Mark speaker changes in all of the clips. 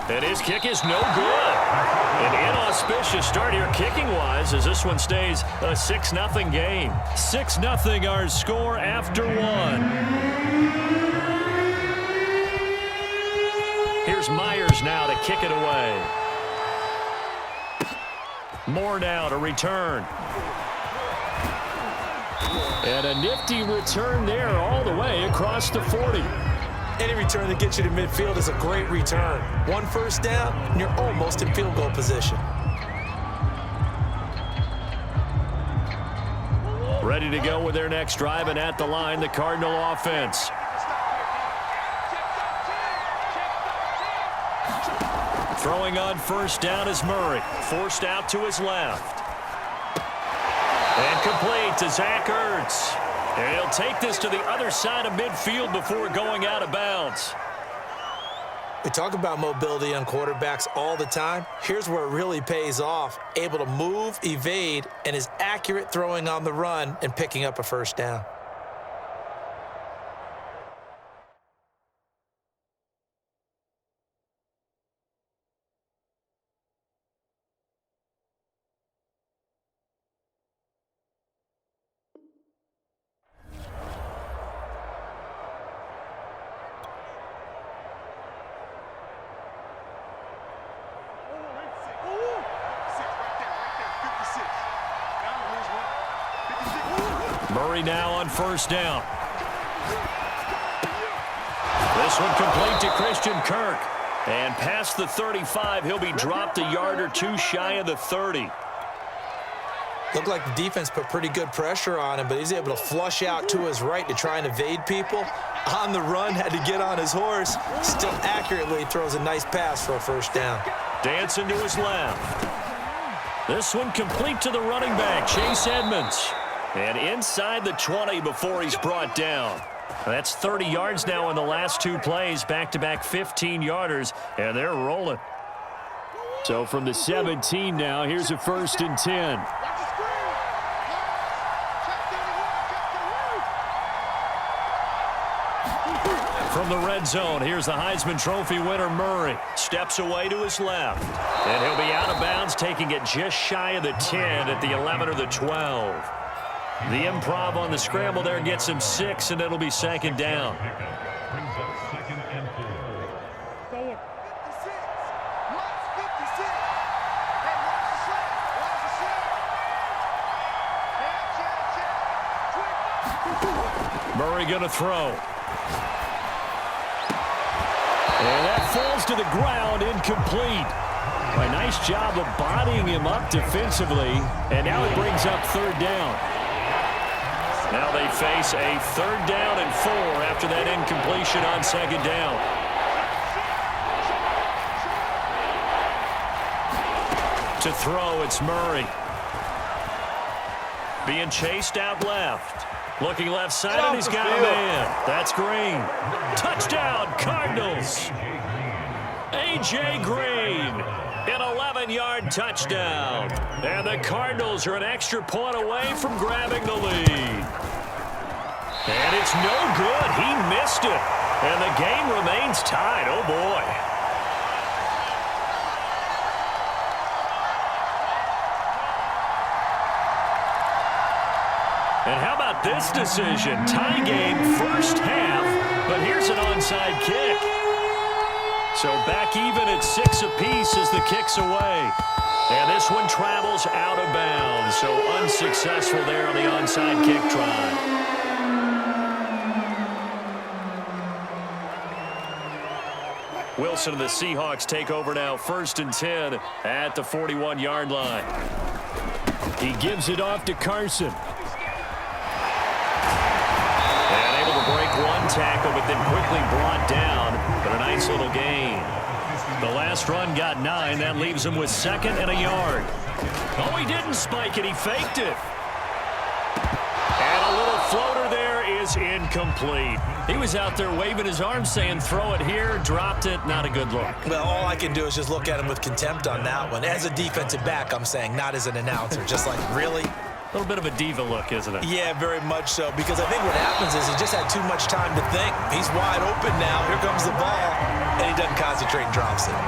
Speaker 1: And his kick is no good. An inauspicious start here kicking-wise as this one stays a 6-0 game. 6-0 our score after one. Here's Myers now to kick it away. Moore now to return. And a nifty return there all the way across the 40.
Speaker 2: Any return that gets you to midfield is a great return. One first down, and you're almost in field goal position.
Speaker 1: Ready to go with their next drive, and at the line, the Cardinal offense. Throwing on first down is Murray. Forced out to his left. And complete to Zach Ertz. And he'll take this to the other side of midfield before going out of bounds.
Speaker 2: We talk about mobility on quarterbacks all the time. Here's where it really pays off. Able to move, evade, and is accurate throwing on the run and picking up a first down.
Speaker 1: Murray now on first down. This one complete to Christian Kirk. And past the 35, he'll be dropped a yard or two shy of the 30.
Speaker 2: Looked like the defense put pretty good pressure on him, but he's able to flush out to his right to try and evade people. On the run, had to get on his horse. Still accurately throws a nice pass for a first down.
Speaker 1: Dancing to his left. This one complete to the running back, Chase Edmonds. And inside the 20 before he's brought down. That's 30 yards now in the last two plays, back-to-back 15-yarders, and they're rolling. So from the 17 now, here's a 1st and 10. From the red zone, here's the Heisman Trophy winner, Murray. Steps away to his left. And he'll be out of bounds, taking it just shy of the 10 at the 11 or the 12. The improv on the scramble there gets him 6, and it'll be 2nd down. Murray going to throw. And that falls to the ground, incomplete. A nice job of bodying him up defensively, and now it brings up 3rd down. Now they face a 3rd down and 4 after that incompletion on 2nd down. To throw, it's Murray. Being chased out left. Looking left side, and he's got a man. That's Green. Touchdown, Cardinals. A.J. Green. An 11-yard touchdown. And the Cardinals are an extra point away from grabbing the lead. And it's no good. He missed it. And the game remains tied. Oh, boy. And how about this decision? Tie game, first half, but here's an onside kick. So back even at 6 apiece as the kick's away. And this one travels out of bounds, so unsuccessful there on the onside kick try. Wilson and the Seahawks take over now, 1st and 10 at the 41-yard line. He gives it off to Carson. Break one tackle, but then quickly brought down. But a nice little gain. The last run got 9. That leaves him with 2nd and a yard. Oh, he didn't spike it. He faked it. And a little floater there is incomplete. He was out there waving his arms saying, throw it here, dropped it. Not a good look.
Speaker 2: Well, all I can do is just look at him with contempt on that one. As a defensive back, I'm saying, not as an announcer. Just like, really?
Speaker 1: A little bit of a diva look, isn't it?
Speaker 2: Yeah, very much so, because I think what happens is he just had too much time to think. He's wide open now. Here comes the ball, and he doesn't concentrate and drops it.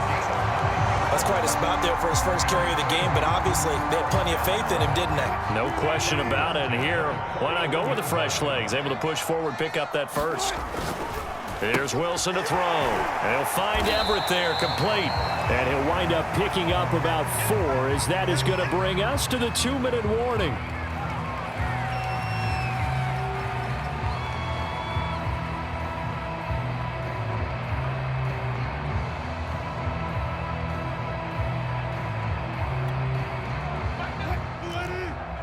Speaker 2: That's quite a spot there for his first carry of the game, but obviously they had plenty of faith in him, didn't they?
Speaker 1: No question about it. And here, why not go with the fresh legs? Able to push forward, pick up that first. Here's Wilson to throw. And he'll find Everett there, complete.
Speaker 3: And he'll wind up picking up about 4, as that is going to bring us to the 2-minute warning.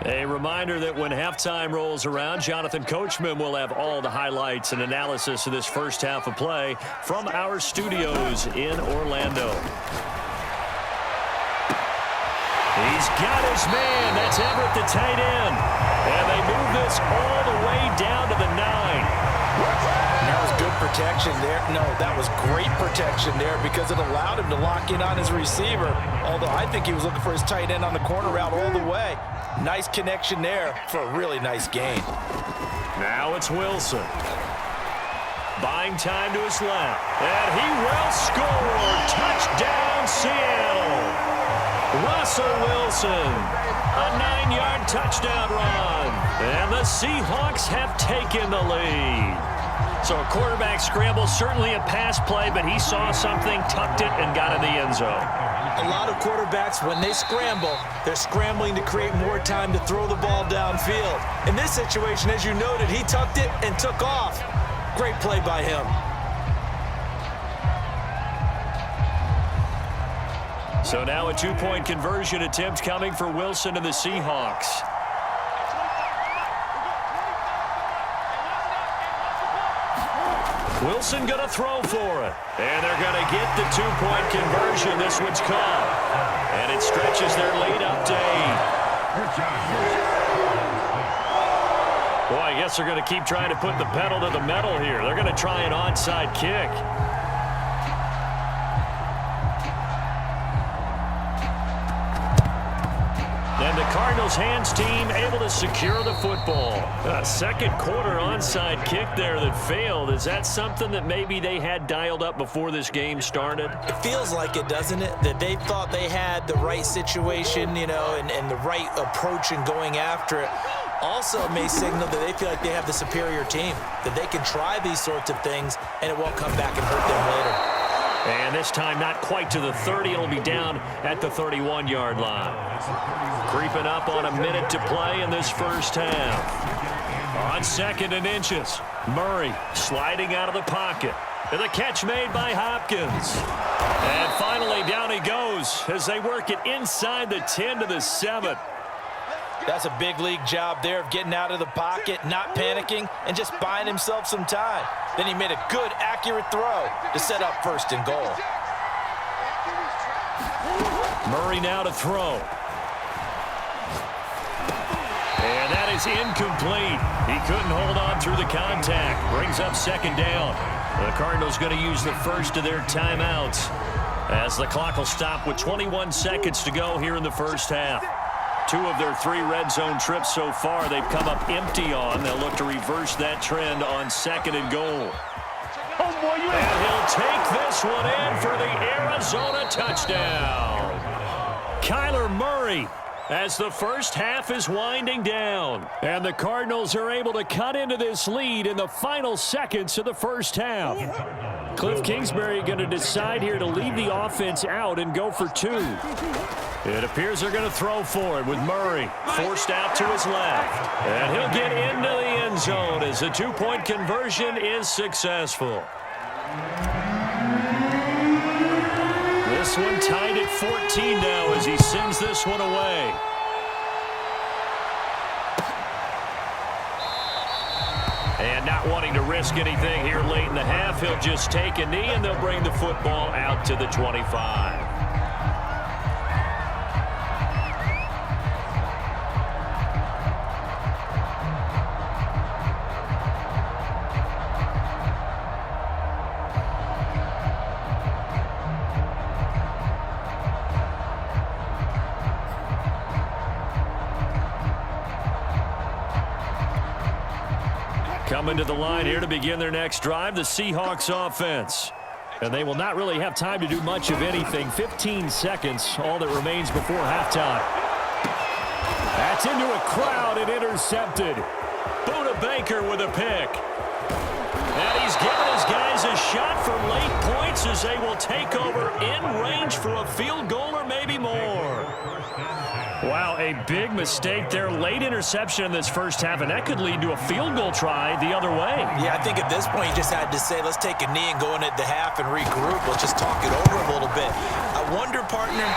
Speaker 1: A reminder that when halftime rolls around, Jonathan Coachman will have all the highlights and analysis of this first half of play from our studios in Orlando. He's got his man. That's Everett, the tight end. And they move this all the way down to the 9.
Speaker 2: That was good protection there. No, that was great protection there because it allowed him to lock in on his receiver, although I think he was looking for his tight end on the corner route all the way. Nice connection there for a really nice gain.
Speaker 1: Now it's Wilson. Buying time to his left. And he will score. Touchdown, Seattle. Russell Wilson. A 9-yard touchdown run. And the Seahawks have taken the lead. So a quarterback scramble, certainly a pass play, but he saw something, tucked it, and got in the end zone.
Speaker 2: A lot of quarterbacks, when they scramble, they're scrambling to create more time to throw the ball downfield. In this situation, as you noted, he tucked it and took off. Great play by him.
Speaker 1: So now a 2-point conversion attempt coming for Wilson and the Seahawks. Wilson going to throw for it. And they're going to get the 2-point conversion. This one's caught. And it stretches their lead up to 8. Boy, I guess they're going to keep trying to put the pedal to the metal here. They're going to try an onside kick. And the Cardinals hands team able to secure the football. A second quarter onside kick there that failed. Is that something that maybe they had dialed up before this game started?
Speaker 2: It feels like it, doesn't it? That they thought they had the right situation, you know, and the right approach in going after it. Also, it may signal that they feel like they have the superior team, that they can try these sorts of things and it won't come back and hurt them later.
Speaker 1: And this time not quite to the 30. It'll be down at the 31-yard line. Creeping up on a minute to play in this first half. On 2nd and inches, Murray sliding out of the pocket. And the catch made by Hopkins. And finally down he goes as they work it inside the 10 to the 7.
Speaker 2: That's a big league job there of getting out of the pocket, not panicking, and just buying himself some time. Then he made a good, accurate throw to set up 1st and goal.
Speaker 1: Murray now to throw. And that is incomplete. He couldn't hold on through the contact. Brings up 2nd down. The Cardinals going to use the first of their timeouts as the clock will stop with 21 seconds to go here in the first half. 2 of their 3 red zone trips so far they've come up empty on. They'll look to reverse that trend on 2nd and goal. And he'll take this one in for the Arizona touchdown. Kyler Murray as the first half is winding down. And the Cardinals are able to cut into this lead in the final seconds of the first half. Cliff Kingsbury going to decide here to leave the offense out and go for 2. It appears they're going to throw for it with Murray forced out to his left. And he'll get into the end zone as the 2-point conversion is successful. This one tied at 14 now as he sends this one away. And not wanting to risk anything here late in the half, he'll just take a knee and they'll bring the football out to the 25. Coming to the line here to begin their next drive, the Seahawks offense. And they will not really have time to do much of anything. 15 seconds, all that remains before halftime. That's into a crowd and intercepted. Buda Baker with a pick. And he's given his guys a shot for late points as they will take over in range for a field goal or maybe more. Wow, a big mistake there. Late interception in this first half, and that could lead to a field goal try the other way.
Speaker 2: Yeah, I think at this point you just had to say, let's take a knee and go into the half and regroup. Let's just talk it over a little bit. I wonder, partner,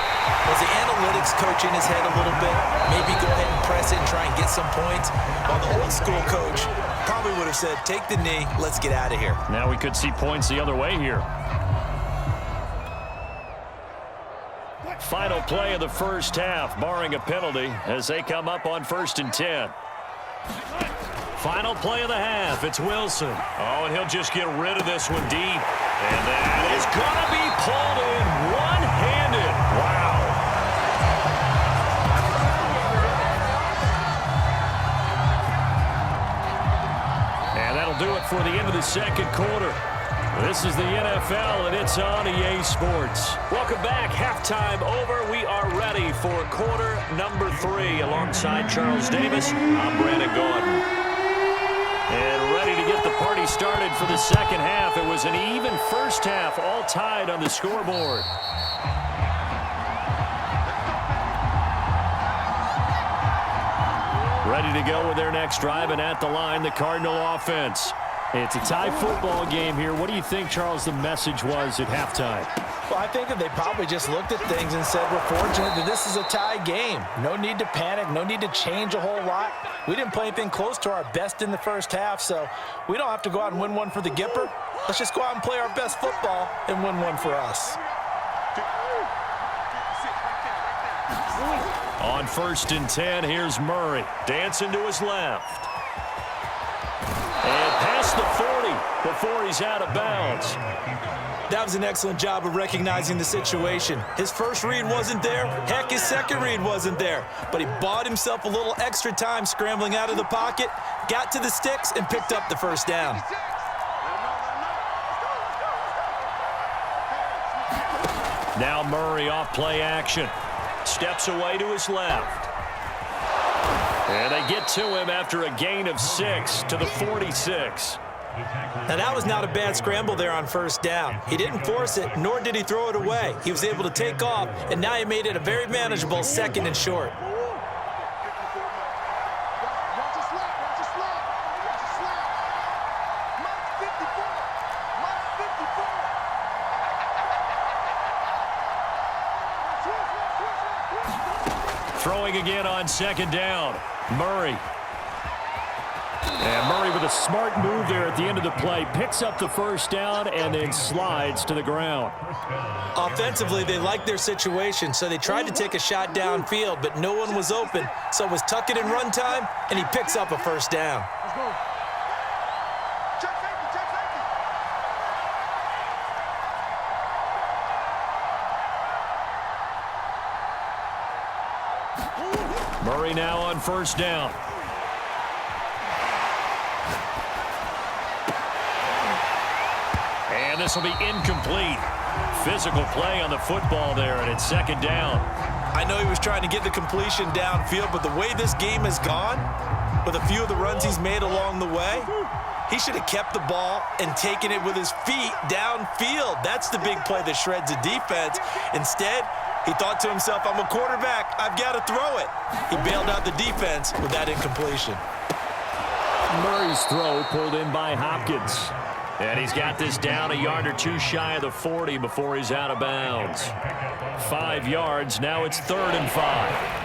Speaker 2: was the analytics coach in his head a little bit? Maybe go ahead and press it and try and get some points? While the old school coach probably would have said, take the knee, let's get out of here.
Speaker 1: Now we could see points the other way here. Final play of the first half, barring a penalty, as they come up on 1st and 10. Final play of the half, it's Wilson. Oh, and he'll just get rid of this one deep. And that is going to be pulled in one-handed. Wow. And that'll do it for the end of the second quarter. This is the NFL, and it's on EA Sports. Welcome back. Halftime over. We are ready for quarter number 3. Alongside Charles Davis, I'm Brandon Gordon. And ready to get the party started for the second half. It was an even first half, all tied on the scoreboard. Ready to go with their next drive, and at the line, the Cardinal offense. It's a tie football game here. What do you think, Charles, the message was at halftime?
Speaker 2: Well, I think that they probably just looked at things and said, we're fortunate that this is a tie game. No need to panic. No need to change a whole lot. We didn't play anything close to our best in the first half, so we don't have to go out and win one for the Gipper. Let's just go out and play our best football and win one for us.
Speaker 1: On 1st and 10, here's Murray. Dancing to his left. And past the 40 before he's out of bounds.
Speaker 2: That was an excellent job of recognizing the situation. His first read wasn't there. Heck, his second read wasn't there. But he bought himself a little extra time scrambling out of the pocket, got to the sticks, and picked up the first down.
Speaker 1: Now Murray off play action. Steps away to his left. And they get to him after a gain of 6 to the 46.
Speaker 2: Now, that was not a bad scramble there on first down. He didn't force it, nor did he throw it away. He was able to take off, and now he made it a very manageable 2nd and short.
Speaker 1: Throwing again on 2nd down. Murray. And Murray with a smart move there at the end of the play. Picks up the first down and then slides to the ground.
Speaker 2: Offensively, they liked their situation, so they tried to take a shot downfield, but no one was open. So it was tuck it and run time, and he picks up a first down.
Speaker 1: Murray now on first down. And this will be incomplete. Physical play on the football there, and it's 2nd down.
Speaker 2: I know he was trying to get the completion downfield, but the way this game has gone, with a few of the runs he's made along the way, he should have kept the ball and taken it with his feet downfield. That's the big play that shreds a defense. Instead, he thought to himself, I'm a quarterback, I've got to throw it. He bailed out the defense with that incompletion.
Speaker 3: Murray's throw pulled in by Hopkins.
Speaker 1: And he's got this down a yard or two shy of the 40 before he's out of bounds. 5 yards, now it's 3rd and 5.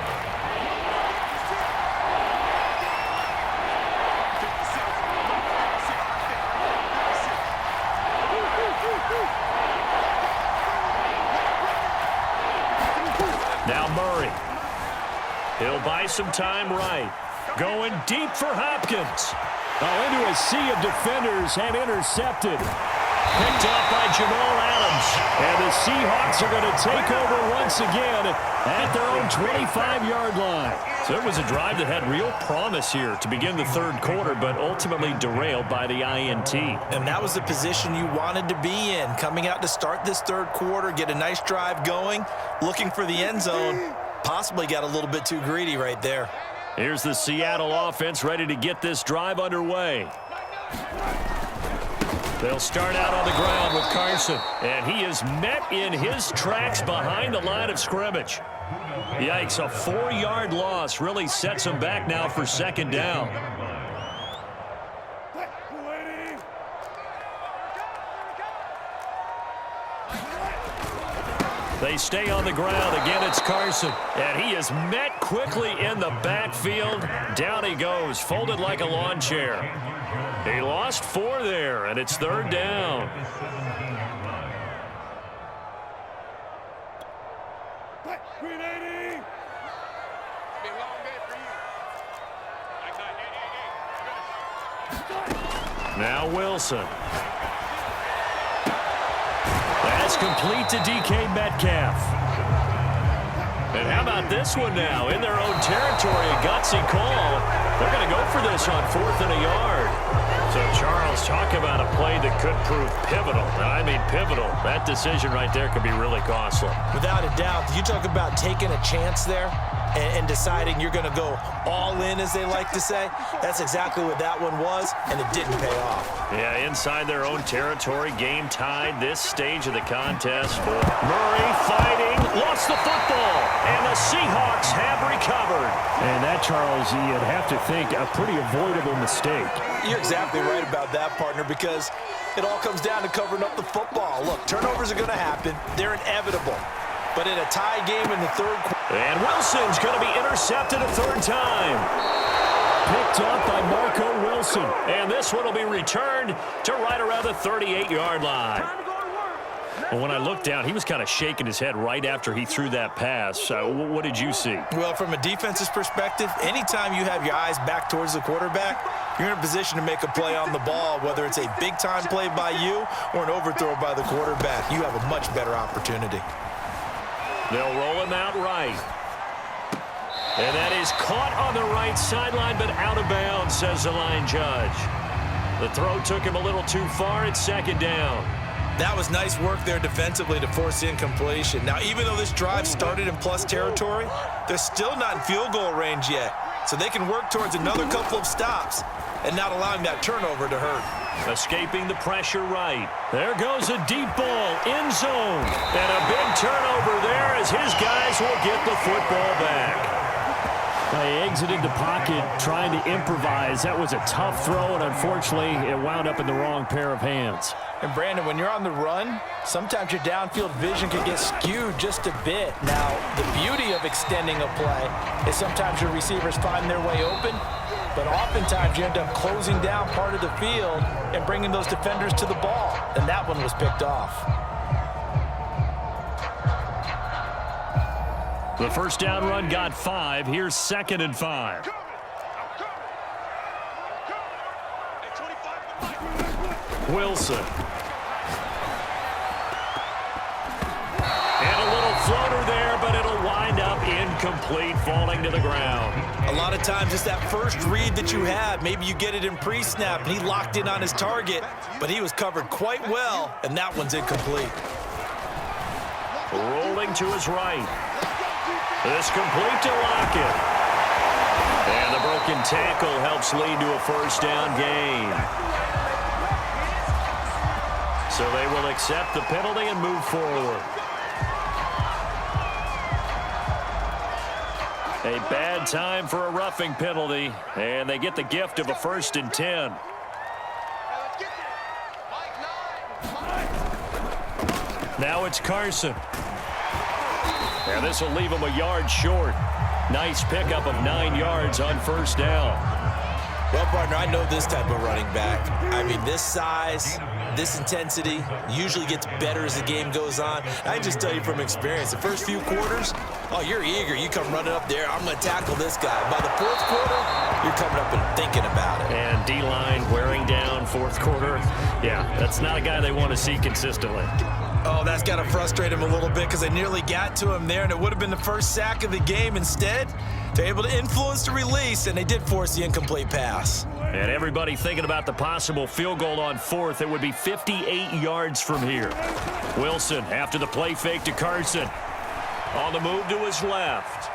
Speaker 1: Now Murray. He'll buy some time right. Going deep for Hopkins.
Speaker 3: Oh, into a sea of defenders and intercepted. Picked off by Jamal Adams. And the Seahawks are going to take over once again at their own 25-yard line.
Speaker 1: So it was a drive that had real promise here to begin the third quarter, but ultimately derailed by the INT.
Speaker 2: And that was the position you wanted to be in, coming out to start this third quarter, get a nice drive going, looking for the end zone. Possibly got a little bit too greedy right there.
Speaker 1: Here's the Seattle offense ready to get this drive underway. They'll start out on the ground with Carson, and he is met in his tracks behind the line of scrimmage. Yikes, a 4-yard loss really sets him back now for second down. They stay on the ground. Again, it's Carson. And he is met quickly in the backfield. Down he goes, folded like a lawn chair. He lost 4 there, and it's third down. Now Wilson. That's complete to DK Metcalf. And how about this one now? In their own territory, a gutsy call. They're going to go for this on 4th and a yard. So, Charles, talk about a play that could prove pivotal. And I mean pivotal. That decision right there could be really costly.
Speaker 2: Without a doubt. You talk about taking a chance there and deciding you're going to go all in, as they like to say. That's exactly what that one was, and it didn't pay off.
Speaker 1: Yeah, inside their own territory, game tied this stage of the contest. Murray fighting, lost the football, and the Seahawks have recovered.
Speaker 3: And that, Charles, you'd have to think a pretty avoidable mistake.
Speaker 2: You're exactly right about that, partner, because it all comes down to covering up the football. Look, turnovers are going to happen. They're inevitable. But in a tie game in the third quarter.
Speaker 1: And Wilson's going to be intercepted a third time.
Speaker 3: Picked off by Marco Wilson.
Speaker 1: And this one will be returned to right around the 38-yard line. Well, when I looked down, he was kind of shaking his head right after he threw that pass. What did you see?
Speaker 2: Well, from a defense's perspective, anytime you have your eyes back towards the quarterback, you're in a position to make a play on the ball, whether it's a big-time play by you or an overthrow by the quarterback. You have a much better opportunity.
Speaker 1: They'll roll him out right. And that is caught on the right sideline, but out of bounds, says the line judge. The throw took him a little too far. It's second down.
Speaker 2: That was nice work there defensively to force incompletion. Now, even though this drive started in plus territory, they're still not in field goal range yet. So they can work towards another couple of stops and not allowing that turnover to hurt.
Speaker 1: Escaping the pressure right. There goes a deep ball, end zone. And a big turnover there as his guys will get the football back.
Speaker 3: They exited the pocket trying to improvise. That was a tough throw, and unfortunately, it wound up in the wrong pair of hands.
Speaker 2: And, Brandon, when you're on the run, sometimes your downfield vision can get skewed just a bit. Now, the beauty of extending a play is sometimes your receivers find their way open, but oftentimes you end up closing down part of the field and bringing those defenders to the ball. And that one was picked off.
Speaker 1: The first down run got 5. Here's 2nd and 5. Wilson. And a little floater there, but it'll wind up incomplete, falling to the ground.
Speaker 2: A lot of times it's that first read that you have. Maybe you get it in pre-snap, and he locked in on his target, but he was covered quite well, and that one's incomplete.
Speaker 1: Rolling to his right. This complete to Lockett. And the broken tackle helps lead to a first down gain. So they will accept the penalty and move forward. A bad time for a roughing penalty, and they get the gift of a 1st and 10. Now it's Carson. And this will leave him a yard short. Nice pickup of 9 yards on first down.
Speaker 2: Well, partner, I know this type of running back. I mean, this size, this intensity usually gets better as the game goes on. I can just tell you from experience, the first few quarters, oh, you're eager. You come running up there, I'm going to tackle this guy. By the 4th quarter, you're coming up and thinking about it.
Speaker 1: And D-line wearing down fourth quarter. Yeah, that's not a guy they want to see consistently.
Speaker 2: Oh, that's got to frustrate him a little bit because they nearly got to him there, and it would have been the first sack of the game. Instead, they're able to influence the release, and they did force the incomplete pass.
Speaker 1: And everybody thinking about the possible field goal on fourth. It would be 58 yards from here. Wilson after the play fake to Carson. On the move to his left.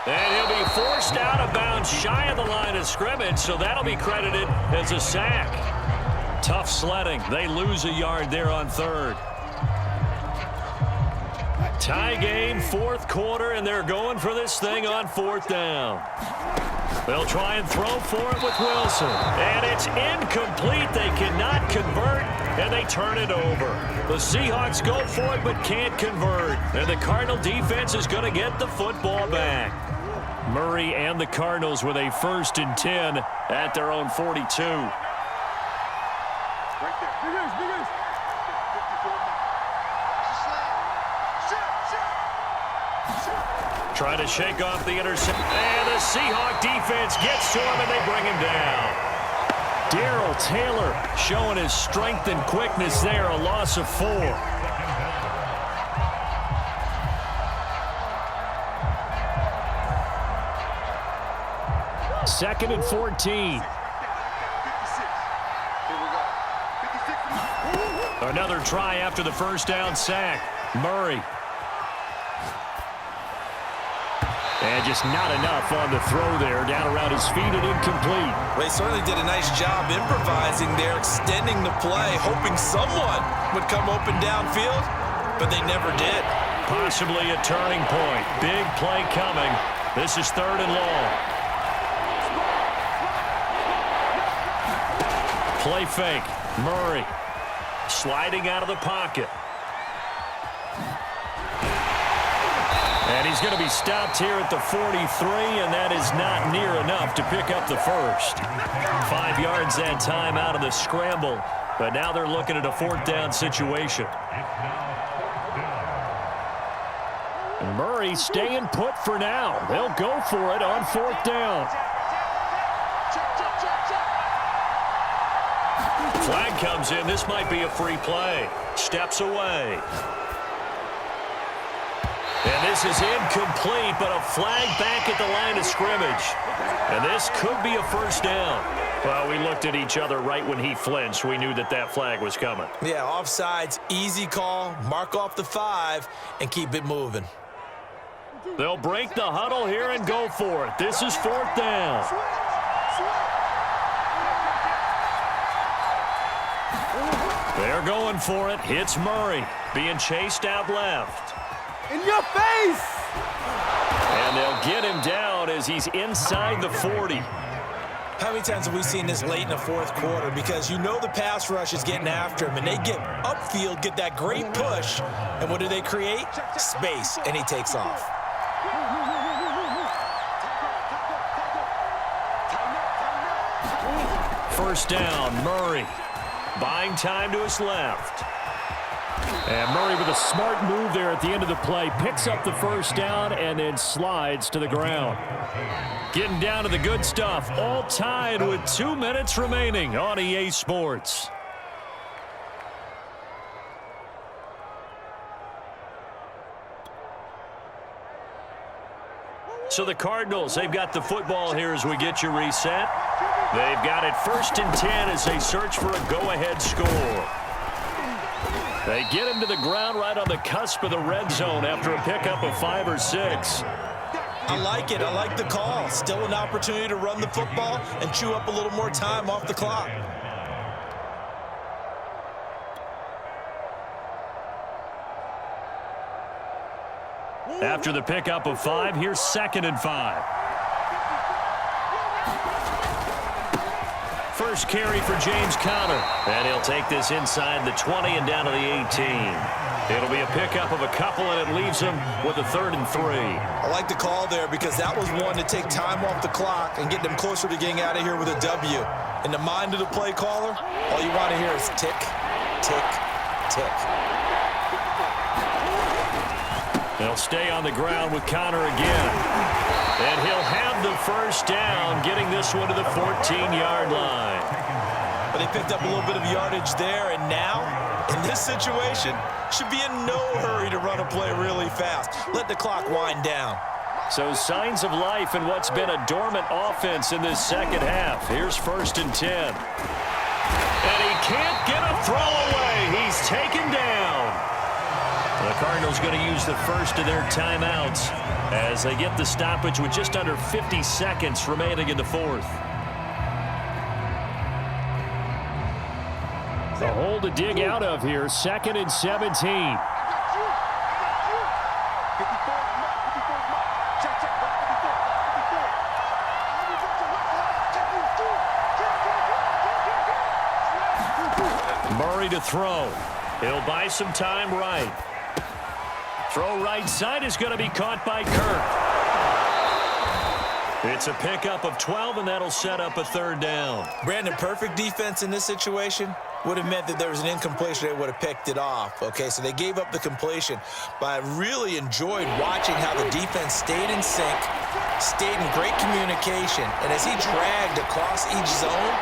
Speaker 1: And he'll be forced out of bounds shy of the line of scrimmage, so that'll be credited as a sack. Tough sledding. They lose a yard there on third. Tie game, fourth quarter, and they're going for this thing on fourth down. They'll try and throw for it with Wilson. And it's incomplete. They cannot convert, and they turn it over. The Seahawks go for it but can't convert. And the Cardinal defense is going to get the football back. Murray and the Cardinals with a 1st and 10 at their own 42. Trying to shake off the interception. And the Seahawk defense gets to him, and they bring him down. Darrell Taylor showing his strength and quickness there, a loss of 4. Second and 14. Another try after the first down sack. Murray. And just not enough on the throw there. Down around his feet and incomplete.
Speaker 2: Well, he certainly did a nice job improvising there, extending the play, hoping someone would come open downfield, but they never did.
Speaker 1: Possibly a turning point. Big play coming. This is 3rd and long. Play fake. Murray sliding out of the pocket. And he's going to be stopped here at the 43, and that is not near enough to pick up the first. 5 yards that time out of the scramble, but now they're looking at a 4th down situation. And Murray staying put for now. They'll go for it on 4th down. Flag comes in. This might be a free play. Steps away. And this is incomplete, but a flag back at the line of scrimmage. And this could be a 1st down. Well, we looked at each other right when he flinched. We knew that that flag was coming.
Speaker 2: Yeah, offsides, easy call, mark off the 5, and keep it moving.
Speaker 1: They'll break the huddle here and go for it. This is 4th down. They're going for it. Hits Murray. Being chased out left.
Speaker 4: In your face!
Speaker 1: And they'll get him down as he's inside the 40.
Speaker 2: How many times have we seen this late in the 4th quarter? Because you know the pass rush is getting after him, and they get upfield, get that great push, and what do they create? Space, and he takes off.
Speaker 1: First down, Murray. Buying time to his left. And Murray with a smart move there at the end of the play. Picks up the first down and then slides to the ground. Getting down to the good stuff. All tied with 2 minutes remaining on EA Sports. So the Cardinals, they've got the football here as we get you reset. They've got it 1st and 10 as they search for a go-ahead score. They get him to the ground right on the cusp of the red zone after a pickup of 5 or 6.
Speaker 2: I like it. I like the call. Still an opportunity to run the football and chew up a little more time off the clock.
Speaker 1: After the pickup of 5, here's 2nd and 5. First carry for James Conner. And he'll take this inside the 20 and down to the 18. It'll be a pickup of a couple, and it leaves him with a 3rd and 3.
Speaker 2: I like the call there because that was one to take time off the clock and get them closer to getting out of here with a W. In the mind of the play caller, all you want to hear is tick, tick, tick.
Speaker 1: They'll stay on the ground with Conner again. And he'll have the first down, getting this one to the 14-yard line.
Speaker 2: But they picked up a little bit of yardage there, and now, in this situation, should be in no hurry to run a play really fast. Let the clock wind down.
Speaker 3: So signs of life in what's been a dormant offense in this second half. Here's 1st and 10. And he can't get a throw away. He's taken down. The Cardinals going to use the first of their timeouts as they get the stoppage with just under 50 seconds remaining in the fourth. The hole to dig out of here, 2nd and 17. Murray to throw. He'll buy some time right. Throw right side is going to be caught by Kirk. It's a pickup of 12, and that'll set up a 3rd down.
Speaker 2: Brandon, perfect defense in this situation would have meant that there was an incompletion. They would have picked it off. Okay, so they gave up the completion. But I really enjoyed watching how the defense stayed in sync, stayed in great communication. And as he dragged across each zone,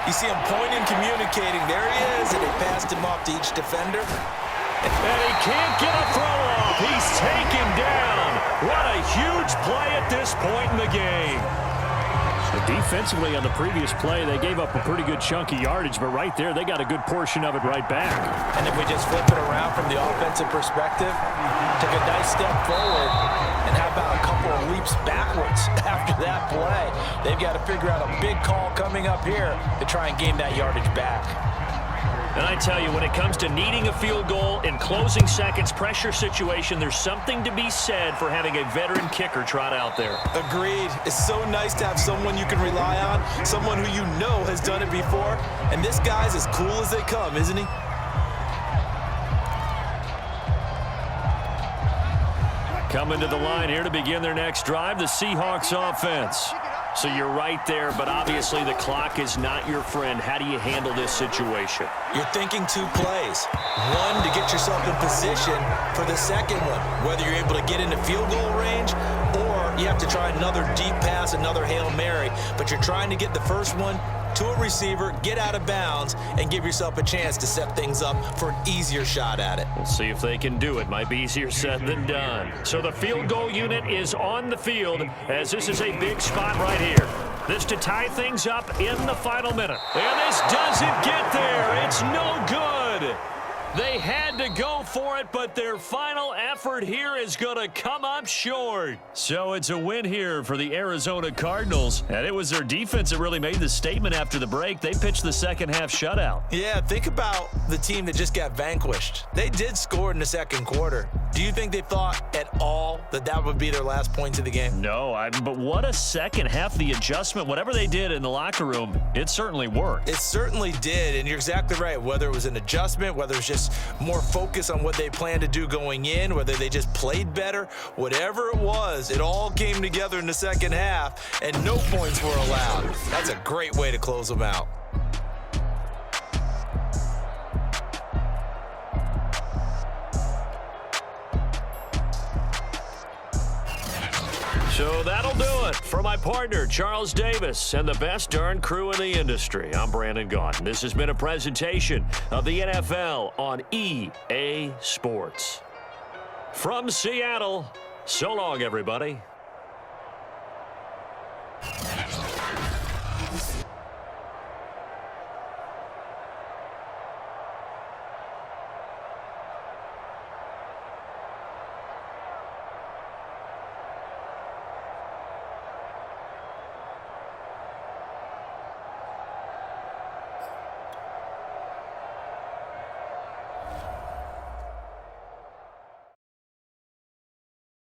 Speaker 2: you see him pointing, communicating. There he is, and they passed him off to each defender.
Speaker 3: And he can't get a throw off. He's taken down. What a huge play at this point in the game. Defensively on the previous play, they gave up a pretty good chunk of yardage, but right there, they got a good portion of it right back.
Speaker 2: And if we just flip it around from the offensive perspective, took a nice step forward, and how about a couple of leaps backwards after that play? They've got to figure out a big call coming up here to try and gain that yardage back.
Speaker 1: And I tell you, when it comes to needing a field goal in closing seconds, pressure situation, there's something to be said for having a veteran kicker trot out there.
Speaker 2: Agreed. It's so nice to have someone you can rely on, someone who you know has done it before. And this guy's as cool as they come, isn't he?
Speaker 3: Coming to the line here to begin their next drive, the Seahawks offense.
Speaker 1: So you're right there, but obviously the clock is not your friend. How do you handle this situation?
Speaker 2: You're thinking 2 plays. One, to get yourself in position for the second one, whether you're able to get into field goal range or you have to try another deep pass, another Hail Mary, but you're trying to get the first one to a receiver, get out of bounds, and give yourself a chance to set things up for an easier shot at it.
Speaker 1: We'll see if they can do it. Might be easier said than done. So the field goal unit is on the field as this is a big spot right here. This to tie things up in the final minute. And this doesn't get there. It's no good. They had to go for it, but their final effort here is going to come up short.
Speaker 3: So it's a win here for the Arizona Cardinals. And it was their defense that really made the statement after the break. They pitched the second half shutout.
Speaker 2: Yeah, think about the team that just got vanquished. They did score in the second quarter. Do you think they thought at all that that would be their last points of the game?
Speaker 3: No, but what a second half. The adjustment, whatever they did in the locker room, it certainly worked.
Speaker 2: It certainly did, and you're exactly right. Whether it was an adjustment, whether it's just more focus on what they planned to do going in, whether they just played better, whatever it was, it all came together in the second half, and no points were allowed. That's a great way to close them out.
Speaker 1: So that'll do it for my partner, Charles Davis, and the best darn crew in the industry. I'm Brandon Gaudin. This has been a presentation of the NFL on EA Sports. From Seattle, so long, everybody.